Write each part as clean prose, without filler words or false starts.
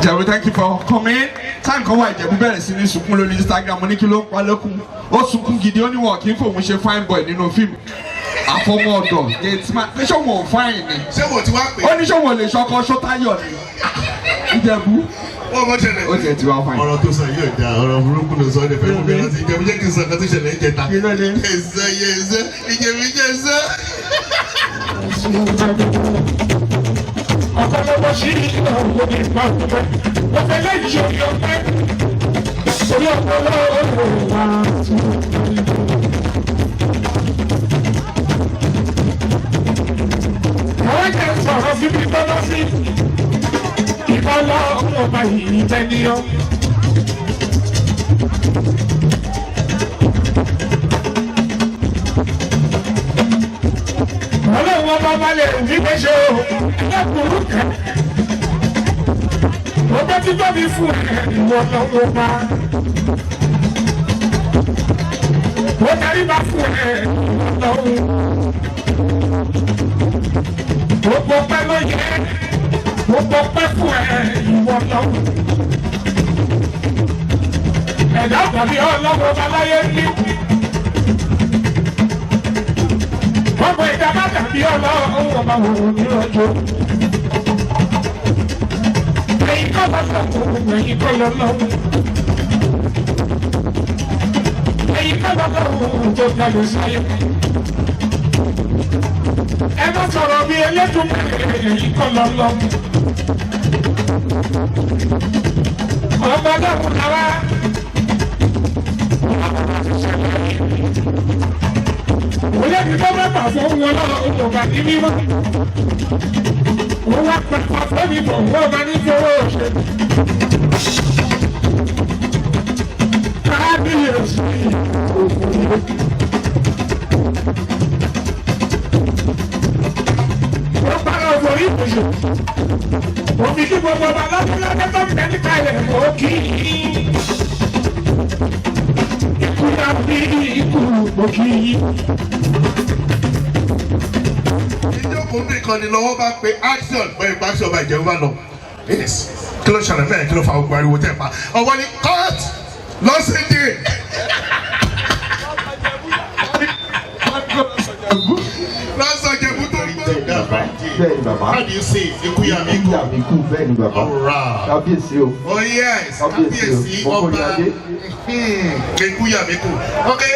Ijebu, thank you for coming. Time kan wá Ijebu bẹ̀rẹ̀ sí ní sunkún lórí Instagram mo ní kí ló ń pa lẹ́kún. Ó sunkún gidi ó ní wọn kì í fòun ṣe fine boy nínú fíìmù. Àfọmọ́ ọ̀dọ̀ gẹ̀ẹ́tìmá pé ṣé wọn ò fine ni. Ṣé mo ti wá pè? Ó ní ṣé wọn lè ṣọkọ ṣótáyọ̀ ni. Ijebu. Wọ́n mọ̀ ṣẹlẹ̀. Ó tiẹ̀ ti wá fine. Ọ̀rọ̀ tó sọ yóò da ọ̀rọ̀ burúkú ló sọ ọ́ nípa ìfúnmi láti Ìjẹ̀bú jẹ́ kí n sọ nǹkan tó ṣẹlẹ̀ ń jẹta. Ẹ̀sẹ̀ yẹ̀sẹ̀ Ìjẹ̀bú jẹ̀sẹ̀. Okanlomo sí ìlú ìgbà òkúta. Wọ́n fẹ́ lẹ́yìn ìṣòro ọ̀pẹ́. Orí ọ̀pọ̀lọ́ òwò wa. Àwọn jẹ́ sọ̀rọ̀ bíbí tọ́lọ́ sí. Ìbálò ọba yìí tẹ́níyàn. Ọlọ́run ọba balẹ̀ wípé ṣe o, ẹlẹ́kùnrin kan. Ọgbẹ́ tí tóbi fún ẹ ìwọ lọ́wọ́ bá. Ó darí bá fún ẹ ìwọ lọ́wọ́. Gbogbo pẹ́ ló yẹ, gbogbo pẹ́ fún ẹ ìwọ lọ́wọ́. Ẹ̀dá tàbí ọlọ́wọ́ bá láyé ní. Ọmọ ìdá bá dàbí ọlọ́run ọba òun ní ọjọ́. Ẹ̀yin kọ́ bá sọ̀kùn ẹ̀yin kọ́ lọ lọ́wọ́. Ẹ̀yin kọ́ bá sọ̀kùn tó kalẹ̀ sáyé. Ẹ má sọ̀rọ̀ bí elétùn ẹ̀yin kọ́ lọ lọ́wọ́. Ọmọ ọlọ́run náà Olé ti tó bá bà fún wọn lọ́wọ́ ọba ní mímọ́. Wọ́n wá pẹ̀lú àfẹ́mi bọ̀ wọ́n bá ní fowó ṣe. Kábíyèsí òkú ilé. Wọ́n bára ọ̀bọ̀ rí ìbùsù. Òbí kí gbogbo ọba lọ́dúnlọ́dún tó ń bẹ nípa ilẹ̀ mọ́ kí. Ikú náà bí ikú gbòkì yìí. Ìjókòó kan ni lọ́wọ́ bá pe action bọ́ ìgbà action bá Ìjẹ̀bú bá lọ. Yes, kí ló ṣẹlẹ̀ bẹ́ẹ̀ kí ló fa gbogbo ariwo tẹ̀ pa? Ọwọ́ ni cut lọ́sídìí. Lọ́sọ̀ Ìjẹ̀bú tó ń gbọ́. Bẹ́ẹ̀ni bàbá. How do you say Ikúyàmíkù? Ikúyàmíkù bẹ́ẹ̀ni bàbá. Kábíyèsí o. Oh yes, kábíyèsí ọba Ikúyàmíkù. Okay.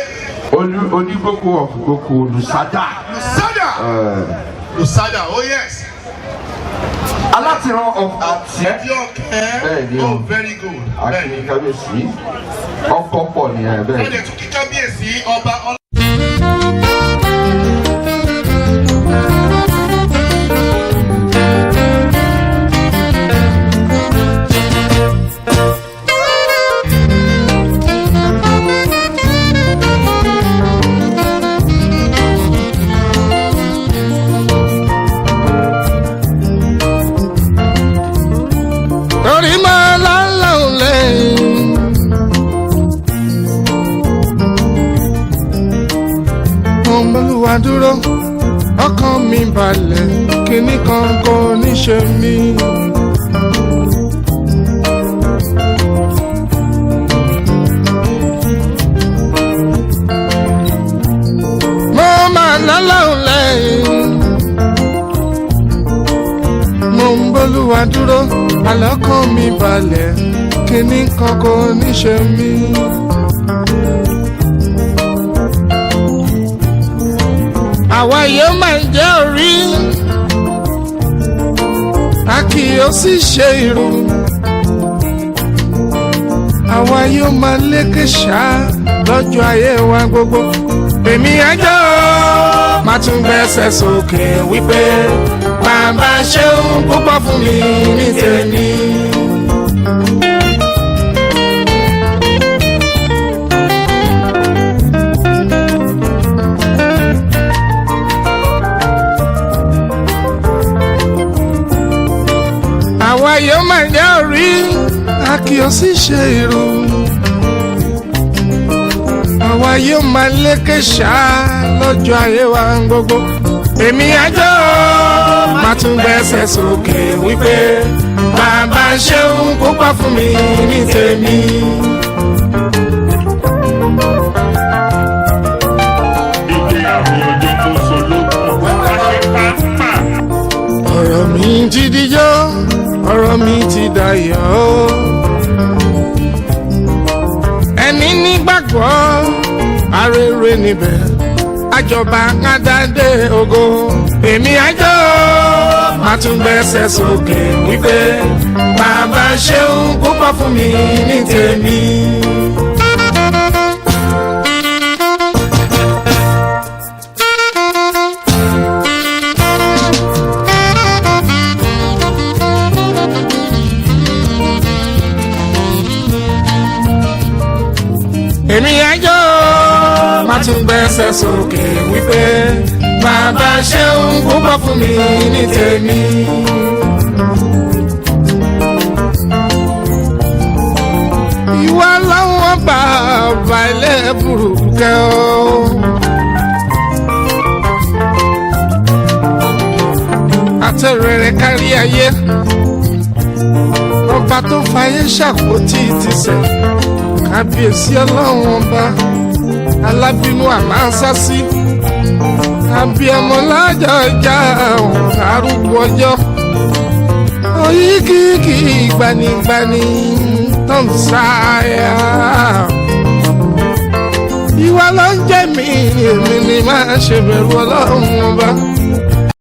Onígbòkò ọ̀fùgbòkò Lùsádà. Lùsádà. Lùsádà, oh yes. Alátiran of Àtíẹ́. Bẹ́ẹ̀ni o. Oh very good. Akíní kábíyèsí. Ọkọ̀ pọ̀ nìyẹn bẹ́ẹ̀. Ẹ̀dẹ̀ tún kí kábíyèsí ọba ọlá. Dúró ọkàn mi balẹ̀ kíní kan kò ní ṣe mí. Mo máa lọ́lọ́run lẹ́yìn, mo ń b'Olúwa dúró àlọ́kàn mi balẹ̀ kíní kan kò ní ṣe mí. Àwa yóò máa jẹ́ orí, a kì yóò sì ṣe irú. Àwa yóò máa lékè ṣá lọ́jọ́ ayé wa gbogbo. Èmi àjọ máa tún gbẹ́sẹ̀ sókè wípé bàbá ṣeun púpọ̀ fún mi ní tèmi. Àwa yóò máa jẹ́ orí, a kì yóò sì ṣe irú. Àwa yóò máa lékè ṣá lọ́jọ́ ayé wa gbogbo. Èmi àjọ máa tún gbẹ́sẹ̀ sókè wípé bàbá ṣeun. púpọ̀ fún mi ní tèmi. ọ̀rọ̀ mi ti dijọ́ ọ̀rọ̀ mi ti dayọ̀ ẹni nígbàgbọ́ arére níbẹ̀ àjọba kádàdé ògo èmi àjọ máa tún gbẹ́sẹ̀ sókè wípé bàbá ṣeun púpọ̀ fún mi ní tèmi. èmi àjọ máa tún gbẹ́sẹ̀ sókè wípé bàbá ṣeun púpọ̀ fún mi ní tèmi. ìwà láwọn bàbá ilé burúkẹ́ o. àtẹ̀rẹ̀rẹ̀ kárí ayé ọba tó fayé ṣàpótí ti sẹ̀ kábíyèsí ọlọ́run ọba alábínú àmánsásí abiyamọ lájà ìjà arúgbó ọjọ́ oyíkìkì gbanigbani tó ń sáyà ìwà ló ń jẹ́ mi èmi ni máa ṣe bẹ̀rù ọlọ́run ọba.